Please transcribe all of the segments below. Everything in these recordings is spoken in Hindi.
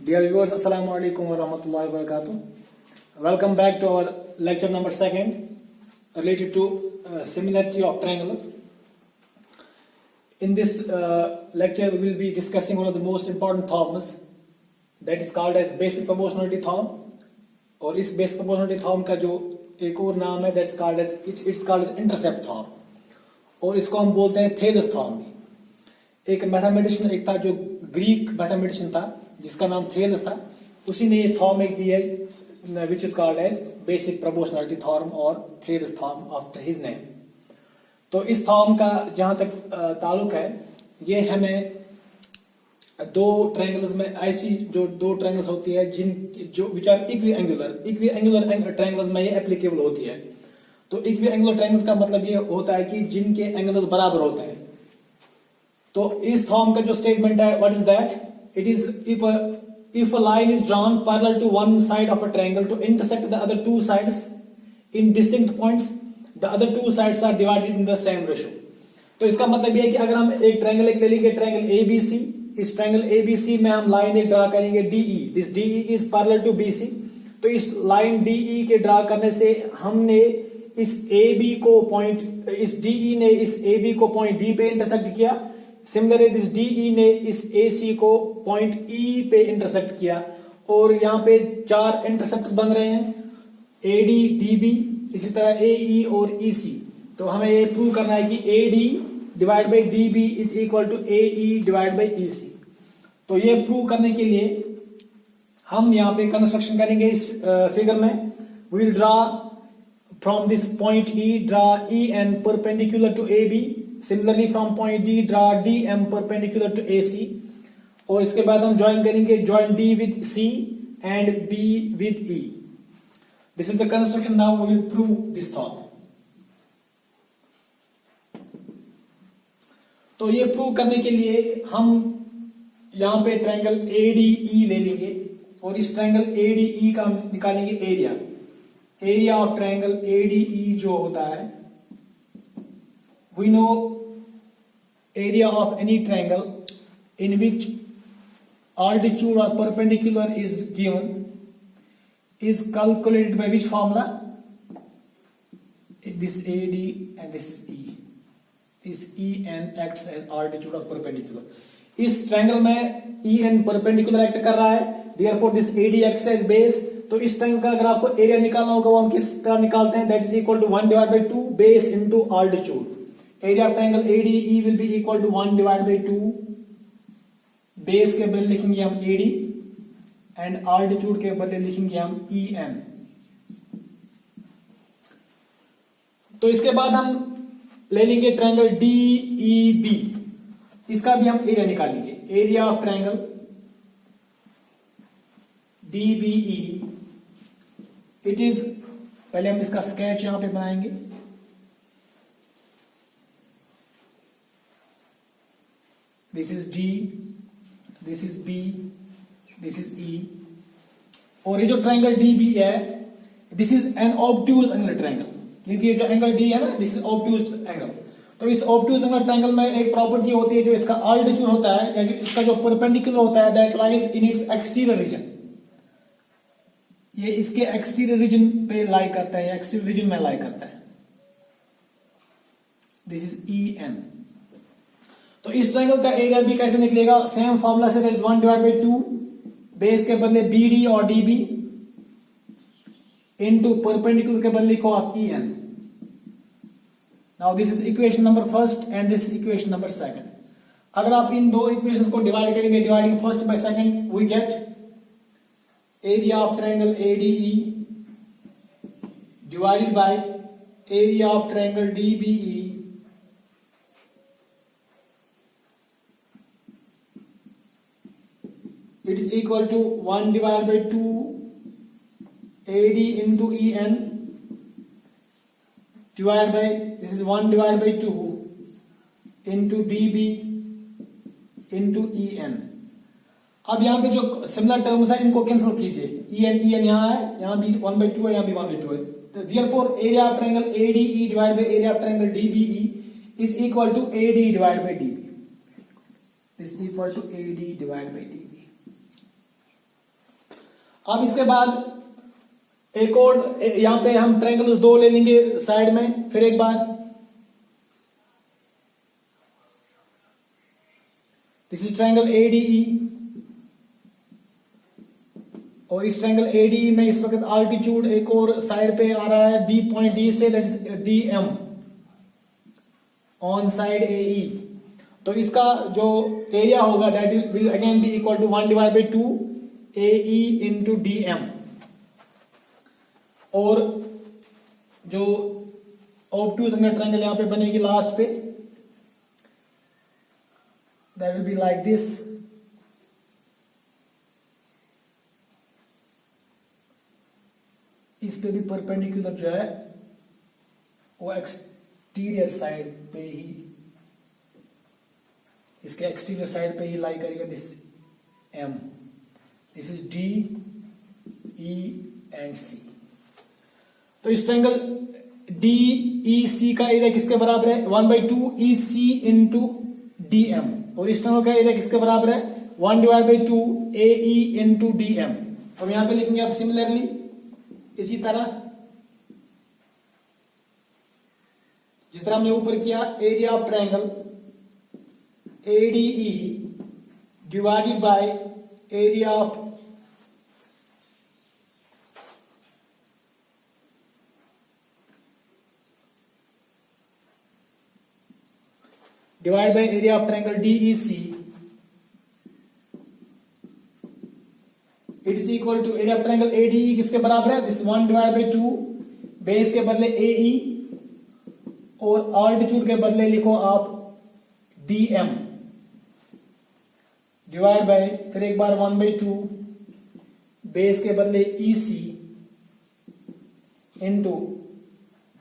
Dear viewers, Assalamu alaikum wa rahmatullahi wa barakatuh. Welcome back to our lecture number 2 related to similarity of triangles. In this lecture, we will be discussing one of the most important theorems that is called as basic proportionality theorem. और इस basic proportionality theorem का जो एक और नाम है that's called as intercept theorem. और इसको हम बोलते हैं थेलस theorem भी. एक मैथमेटिशियन एक था जो ग्रीक मैथमेटिशियन था जिसका नाम थेलस था, उसी ने ये थॉर्म एक दी है which is called as basic proportionality theorem और Thales theorem after his name. तो इस थॉर्म का जहां तक ताल्लुक है, ये हमें दो ट्रायंगल्स में ऐसी जो दो ट्रायंगल्स होती है जिन जो which are equiangular triangles में ये एप्लीकेबल होती है. तो इक्वी एंगुलर ट्रायंगल्स का मतलब ये होता है कि जिनके एंगल्स बराबर होते हैं. तो इस थॉर्म का जो स्टेटमेंट है, what is that? It is if a line is drawn parallel to one side of a triangle to intersect the other two sides in distinct points, the other two sides are divided in the same ratio. तो इसका मतलब ये है कि अगर हम एक ट्रायंगल एक ले लेंगे, ट्रायंगल ABC, इस ट्रायंगल ABC में हम लाइन एक ड्रा करेंगे DE. This DE is parallel to BC. तो इस लाइन DE के ड्रा करने से हमने इस AB को पॉइंट, इस DE ने इस AB को पॉइंट D पे इंटरसेक्ट किया. सिमिलरली दिस DE ने इस AC को पॉइंट E पे इंटरसेक्ट किया. और यहाँ पे चार इंटरसेप्ट बन रहे हैं, AD, DB, इसी तरह AE और EC. तो हमें ये प्रूव करना है कि AD divide by DB is equal to AE divide by EC. तो ये प्रूव करने के लिए हम यहाँ पे कंस्ट्रक्शन करेंगे. इस फिगर में we will draw from this point E, draw EN perpendicular to AB. Similarly from point D, draw DM perpendicular to AC. और इसके बाद हम ज्वाइन करेंगे, join D with C and B with E. This is the construction. Now we will prove this thought. तो ये प्रूव करने के लिए हम यहां पे ट्रायंगल ADE ले लेंगे और इस ट्रायंगल ADE का हम निकालेंगे एरिया ऑफ ट्रायंगल ADE जो होता है. We know area of any triangle in which altitude or perpendicular is given is calculated by which formula? This AD and this is E. Is EN acts as altitude or perpendicular. इस ट्रायंगल में EN परपेंडिकुलर एक्ट कर रहा है, therefore this AD acts as base. तो इस ट्रायंगल का अगर आपको एरिया निकालना होगा वो हम किस तरह निकालते हैं? That is equal to 1 divided by 2 base into altitude. Area of triangle ADE will be equal to 1 divided by 2. Base के बदले लिखेंगे हम AD एंड altitude के बदले लिखेंगे हम EN. तो इसके बाद हम ले लेंगे ट्रायंगल DEB. इसका भी हम एरिया निकालेंगे. Area of triangle DBE, it is, पहले हम इसका स्केच यहां पे बनाएंगे. This is D, this is B, this is E. और ये जो ट्रायंगल DB है, this is an obtuse angle triangle. क्योंकि ये जो एंगल D है ना, this is obtuse angle. तो इस obtuse angle triangle में एक प्रॉपर्टी होती है जो इसका altitude होता है, यानी इसका जो परपेंडिकुलर होता है, that lies in its exterior region. ये इसके एक्सटीरियर रीजन पे लाई करता है, एक्सटीरियर रीजन में लाई करता है. This is EN. तो इस ट्रायंगल का एरिया भी कैसे निकलेगा? सेम फॉर्मूला से, that is 1 divide by 2 base के बदले BD और DB इनटू परपेंडिकुलर के बदले को आप EN. Now this is equation number first and this equation number second. अगर आप इन दो इक्वेशंस को डिवाइड करेंगे, dividing first by second, we get area of triangle ADE divided by area of triangle DBE it is equal to 1 divided by 2 AD into EN divided by, this is 1 divided by 2 into DB into EN. अब यहाँ पे जो सिमिलर टर्म्स है इनको कैंसिल कीजिए. EN यहाँ है, यहाँ भी 1 by 2 है, यहाँ भी 1 by 2 है. तो therefore area of triangle ADE divided by area of triangle DBE is equal to AD divided by DB. This is equal to AD divided by DB. अब इसके बाद एक और यहां पे हम ट्रायंगल्स दो ले लेंगे साइड में, फिर एक बार दिस इज ट्रायंगल एडीई, और इस ट्रायंगल एडीई में इस वक्त आल्टीट्यूड एक और साइड पे आ रहा है डी पॉइंट डी से, that is D M on side AE. तो इसका जो एरिया होगा that will again be equal to 1 divide by 2 AE into D M, और जो ऑब्ट्यूज ट्रायंगल यहां पे बनेगी लास्ट पे, that will be like this. इस पे भी परपेंडिकुलर जो है वो एक्सटीरियर साइड पे ही, इसके एक्सटीरियर साइड पे ही लाई करेगा this M, this is D E and C. तो इस ट्रायंगल डी ई सी का एरिया किसके बराबर है? 1/2 E C into D M, और इस ट्रायंगल का एरिया किसके बराबर है? 1 divide by 2 A E into D M. तो यहां पे लिखेंगे आप सिमिलरली इसी तरह जिस तरह हमने ऊपर किया, area of triangle ADE divided by area of divide by area of triangle DEC, it is equal to area of triangle ADE किसके बराबर है? दिस 1 डिवाइड बाई 2, बेस के बदले एई और ऑल्टीट्यूड के बदले लिखो आप डीएम डिवाइड बाय, फिर एक बार 1/2 बेस के बदले ईसी इंटू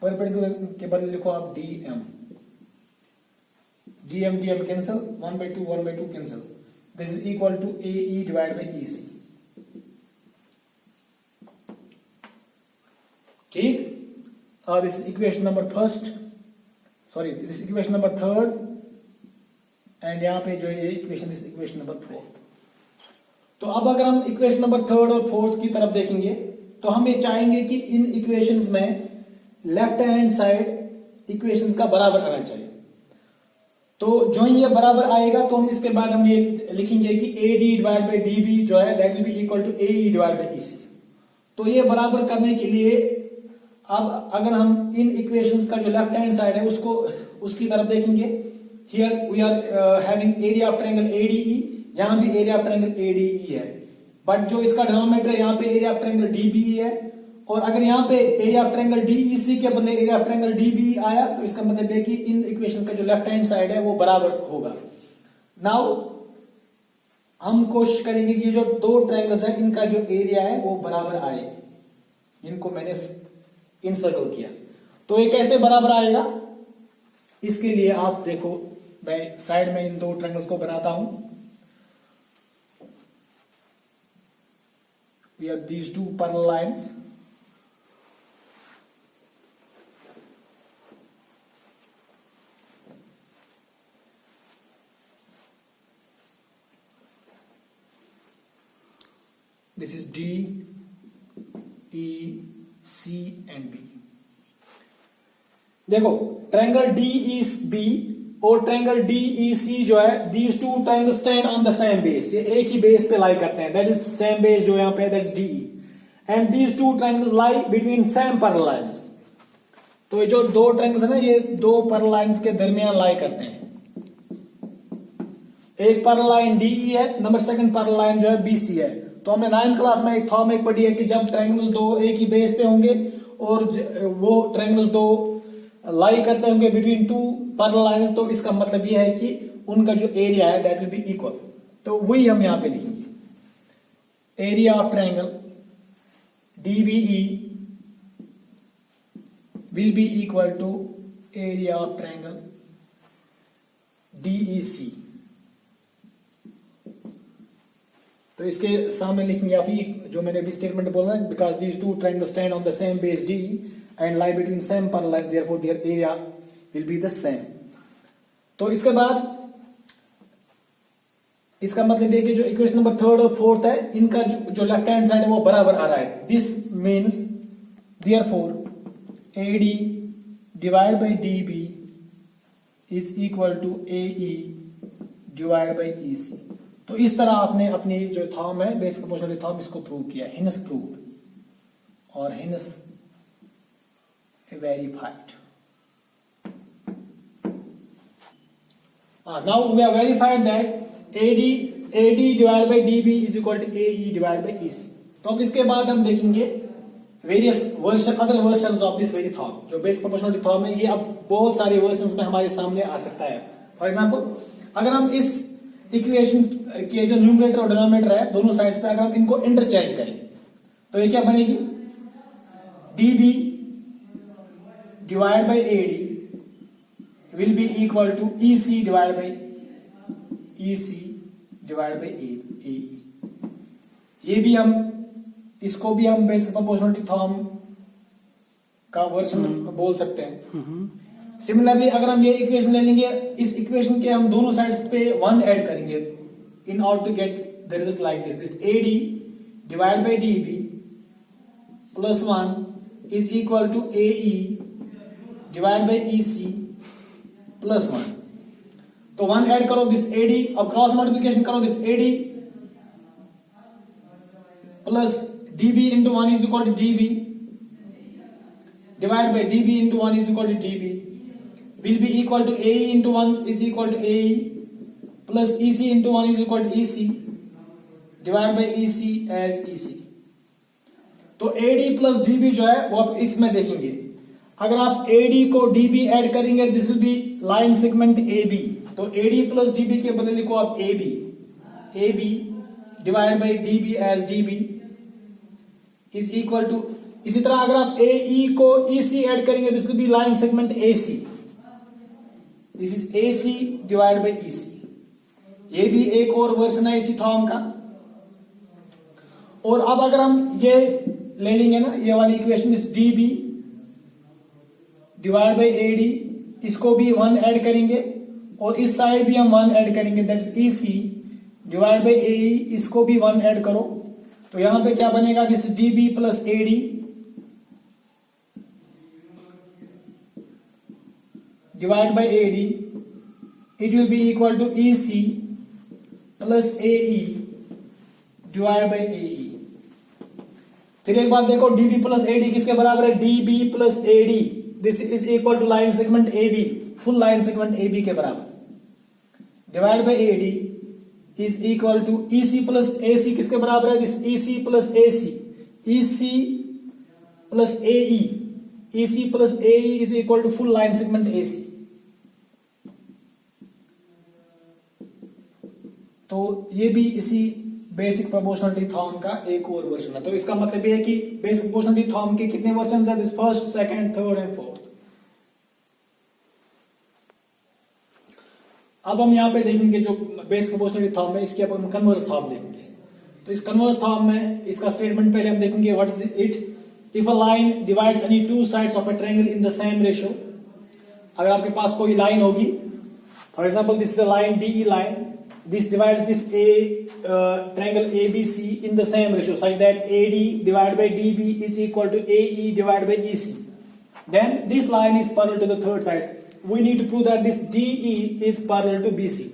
परपेंडिकुलर के बदले लिखो आप DM, DM DM cancel, 1/2 cancel, this is equal to AE divide by EC. ठीक, और this equation number first, sorry this equation number third, and यहां पे जो है equation is equation number fourth. तो अब अगर हम इक्वेशन नंबर थर्ड और फोर्थ की तरफ देखेंगे तो हम ये चाहेंगे कि इन इक्वेशंस में लेफ्ट हैंड साइड इक्वेशंस का बराबर आना चाहिए। तो जो ही ये बराबर आएगा तो हम इसके बाद हम ये लिखेंगे कि A D divide by D B जो है that will be equal to A E divide by E C. तो ये बराबर करने के लिए अब अगर हम इन इक्वेशंस का जो लेफ्ट हैंड साइड है उसको उसकी तरफ देखेंगे, here we are having area of triangle ADE, यहां भी एरिया ऑफ ट्रायंगल एडीई है, बट जो इसका डिनोमिनेटर है यहां पे एरिया ऑफ ट्रायंगल डीबीई है, और अगर यहां पे एरिया ऑफ ट्रायंगल डीईसी के बदले एरिया ऑफ ट्रायंगल डीबीई आया तो इसका मतलब है कि इन इक्वेशन का जो लेफ्ट हैंड साइड है वो बराबर होगा। नाउ हम कोशिश करेंगे कि जो दो ट्रायंगल्स है इनका जो एरिया है वो बराबर आए, इनको मैंने इनसर्कल किया। तो ये कैसे बराबर आएगा, इसके लिए आप देखो मैं साइड में इन दो ट्रायंगल्स को बनाता हूं। We have these two parallel lines, this is D E C and B. देखो ट्रायंगल डीईबी और ट्रायंगल डीईसी जो है, these two triangle stand on the same base, ये एक ही बेस पे लाई करते हैं, दैट इज सेम बेस जो यहां पे that is DE, and these two triangles lie between same parallel lines. तो ये जो दो ट्रायंगल्स है ना ये दो पैरेलल लाइंस के दरमियान लाई करते हैं। एक पैरेलल लाइन डीई है, नंबर सेकंड पैरेलल लाइन जो है बीसी है। तो हमने 9th क्लास में एक फॉर्म एक पढ़ी है कि जब ट्रायंगल्स दो एक ही बेस पे होंगे और वो ट्रायंगल्स दो लाई करते होंगे बिटवीन टू पैरेलल लाइंस, तो इसका मतलब यह है कि उनका जो एरिया है दैट विल बी इक्वल। तो वही हम यहां पे लिखेंगे, area of triangle DBE will be equal to area of triangle DEC. तो इसके सामने लिखेंगे आप ये जो मैंने अभी स्टेटमेंट बोला, because these two triangles stand on the same base D and lie between same parallel lines, therefore their area will be the same. तो इसके बाद इसका मतलब ये कि जो इक्वेशन नंबर थर्ड और फोर्थ है इनका जो लेफ्ट हैंड साइड है वो बराबर आ रहा है. This means therefore AD divide by DB is equal to AE divide by EC. तो इस तरह आपने अपनी जो थॉर्म है बेसिक प्रोपोर्शनल थॉर्म इसको प्रूव किया. हिनस प्रूव और hence verified. Now we have verified that AD divided by DB is equal to AE divided by EC. तो अब इसके बाद हम देखेंगे various version other version of this very theorem. जो बेसिक प्रोपोर्शनल थॉर्म है ये अब बहुत सारे वर्जन में हमारे सामने आ सकता है. फॉर एग्जाम्पल अगर हम इस इक्वेशन के जो न्यूमरेटर और डिनोमिनेटर है दोनों साइड्स पे अगर हम इनको इंटरचेंज करें तो ये क्या बनेगी. DB divide by AD will be equal to EC divided by EC divided by AE. ये भी हम इसको भी हम बेसिक प्रोपोर्शनलिटी थॉर्म का वर्जन बोल सकते हैं. सिमिलरली अगर हम ये इक्वेशन ले लेंगे इस इक्वेशन के हम दोनों साइड्स पे 1 ऐड करेंगे in order to get the result like this. AD divide by DB plus 1 is equal to AE divide by EC plus 1. तो 1 ऐड करो दिस AD और क्रॉस मल्टीप्लीकेशन करो this AD plus DB into 1 is equal to DB divide by DB into 1 is equal to DB will be equal to AE into 1 is equal to AE plus EC into 1 is equal to EC divide by EC as EC. तो AD प्लस DB जो है वो आप इसमें देखेंगे. अगर आप AD को DB ऐड करेंगे this will be line segment AB. तो AD प्लस DB के बदले लिखो आप AB divide by DB as DB is equal to. इसी तरह अगर आप AE को EC ऐड करेंगे this will be line segment AC. This is AC divide by EC. ये भी एक और वर्जन है इसी थॉर्म का. और अब अगर हम ये ले लेंगे ना ये वाली इक्वेशन इस DB डिवाइड बाई AD इसको भी 1 ऐड करेंगे और इस साइड भी हम 1 ऐड करेंगे that's EC divide by AE इसको भी 1 ऐड करो. तो यहां पे क्या बनेगा this DB plus AD divide by AD it will be equal to EC plus AE divide by AE. फिर एक बात देखो DB प्लस AD किसके बराबर है DB plus AD this is equal to line segment AB full line segment AB के बराबर divide by AD is equal to EC plus AC किसके बराबर है this EC plus AC EC plus AE EC plus AE is equal to full line segment AC. तो ये भी इसी बेसिक प्रोपोर्शनलिटी थॉर्म का एक और वर्जन है. तो इसका मतलब ये है कि बेसिक प्रोपोर्शनलिटी थॉर्म के कितने वर्जन है this first second third and fourth. अब हम यहां पे देखेंगे जो बेसिक प्रोपोर्शनलिटी थॉर्म है इसकी अब हम कन्वर्स थॉर्म देखेंगे. तो इस कन्वर्स थॉर्म में इसका स्टेटमेंट पहले हम देखेंगे what is it. If a line divides any two sides of a triangle in the same ratio. अगर आपके पास कोई लाइन होगी for example this is a line DE line this divides this triangle ABC in the same ratio such that AD divided by DB is equal to AE divided by EC. Then this line is parallel to the third side. We need to prove that this DE is parallel to BC.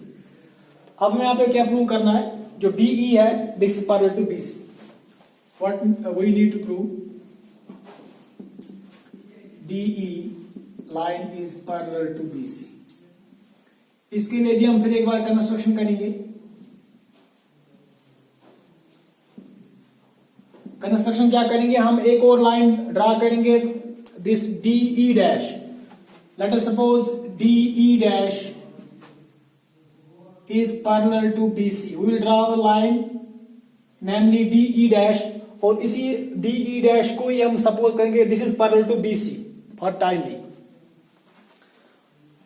अब हमें यहाँ पे क्या प्रूव करना है जो DE है this is parallel to BC. What we need to prove? DE line is parallel to BC. इसके लिए भी हम फिर एक बार कंस्ट्रक्शन करेंगे. कंस्ट्रक्शन क्या करेंगे हम एक और लाइन ड्रा करेंगे this DE dash. Let us suppose DE dash is parallel to BC. We will draw a line namely DE dash और इसी DE dash को ही हम सपोज करेंगे this is parallel to BC for time being.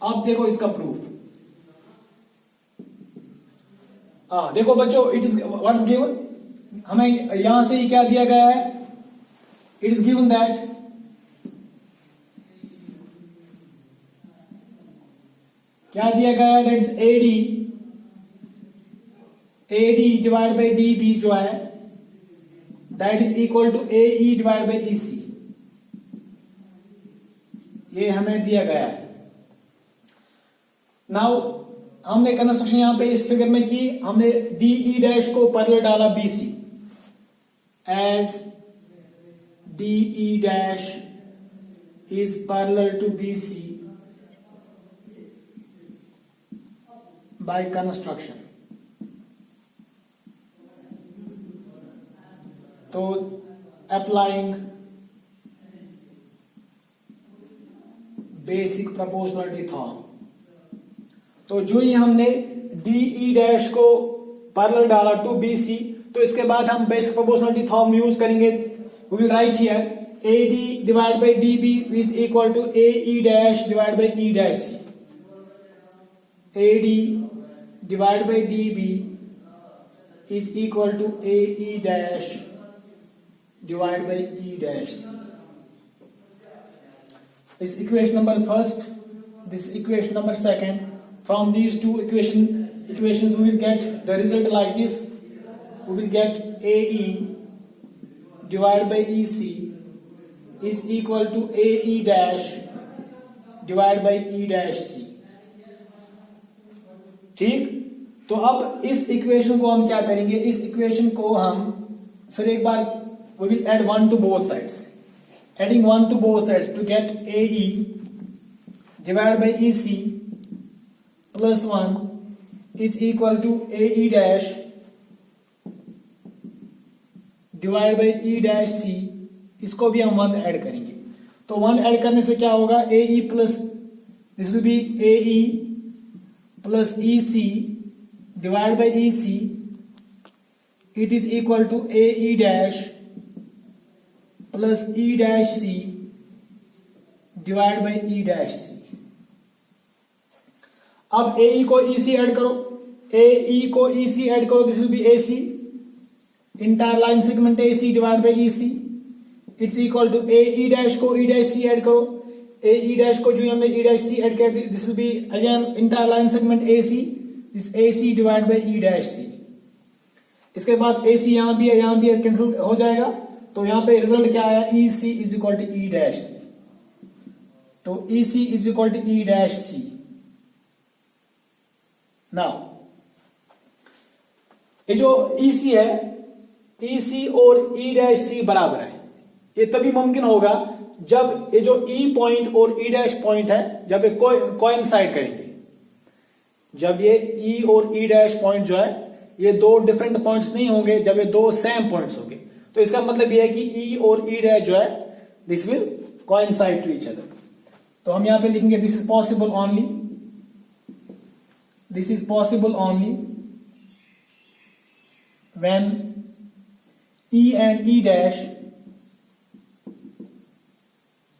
अब देखो इसका प्रूफ. देखो बच्चों it is what is given. हमें यहां से ही क्या दिया गया है इट इज गिवन दैट क्या दिया गया है that is AD AD divide by DB जो है that is equal to AE divide by EC, ये हमें दिया गया है। नाउ हमने कंस्ट्रक्शन यहां पे इस फिगर में की, हमने DE डैश को पैरेलल डाला BC as DE dash is parallel to BC by construction। तो applying basic proportionality theorem, तो जो ही हमने DE डैश को पैरेलल डाला टू BC, तो इसके बाद हम बेसिक प्रोपोर्शनलिटी थ्योरम यूज करेंगे। we will write here AD divided by DB is equal to AE dash divided by E dash C. AD divided by DB is equal to AE dash divided by E dash C. This equation number first, this equation number second. From these two equations we will get the result like this. We will get AE divided by EC is equal to AE dash divided by E dash C। ठीक, तो अब इस इक्वेशन को हम क्या करेंगे, इस इक्वेशन को हम फिर एक बार we will add 1 to both sides, adding 1 to both sides to get AE divided by EC plus 1 is equal to AE dash divided by E dash C। इसको भी हम 1 ऐड करेंगे, तो 1 ऐड करने से क्या होगा, AE plus this will be AE plus EC divide by EC, it is equal to AE dash plus E dash C divide by E dash C। अब AE को EC ऐड करो, AE को EC ऐड करो, this will be AC entire line segment AC divide by EC, it's equal to AE dash को E डैश C ऐड करो, AE डैश को जो हमने E डैश C ऐड कर दी, this will be again entire line segment AC, this AC divide by E dash C। इसके बाद AC यहां भी है, यहां भी है, कैंसिल हो जाएगा, तो यहां पे रिजल्ट क्या आया, EC is equal to E dash C। तो EC is equal to E dash C। Now ये जो EC है, EC और E डैश C बराबर है, ये तभी मुमकिन होगा जब ये जो E पॉइंट और E डैश पॉइंट है जब ये कोइंसाइड करेंगे, जब ये E और E डैश पॉइंट जो है ये दो डिफरेंट पॉइंट्स नहीं होंगे, जब ये दो सेम पॉइंट्स होंगे, तो इसका मतलब ये है कि E और E डैश जो है this will coincide to each other. तो हम यहां पे लिखेंगे this is possible only, this is possible only when E and E dash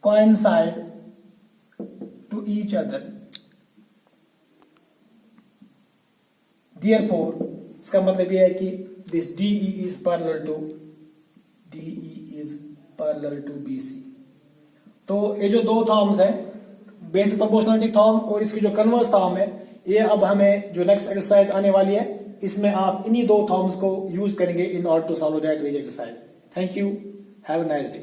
coincide to each other। Therefore, इसका मतलब यह है कि this DE is parallel to BC। तो ये जो दो थॉर्म्स हैं, बेसिक प्रोपोर्शनलिटी थॉर्म और इसकी जो कन्वर्स थॉर्म है, ये अब हमें जो नेक्स्ट एक्सरसाइज आने वाली है इसमें आप इन्हीं दो थॉर्म्स को यूज करेंगे in order to solve that ways exercise. Thank you, have a nice day.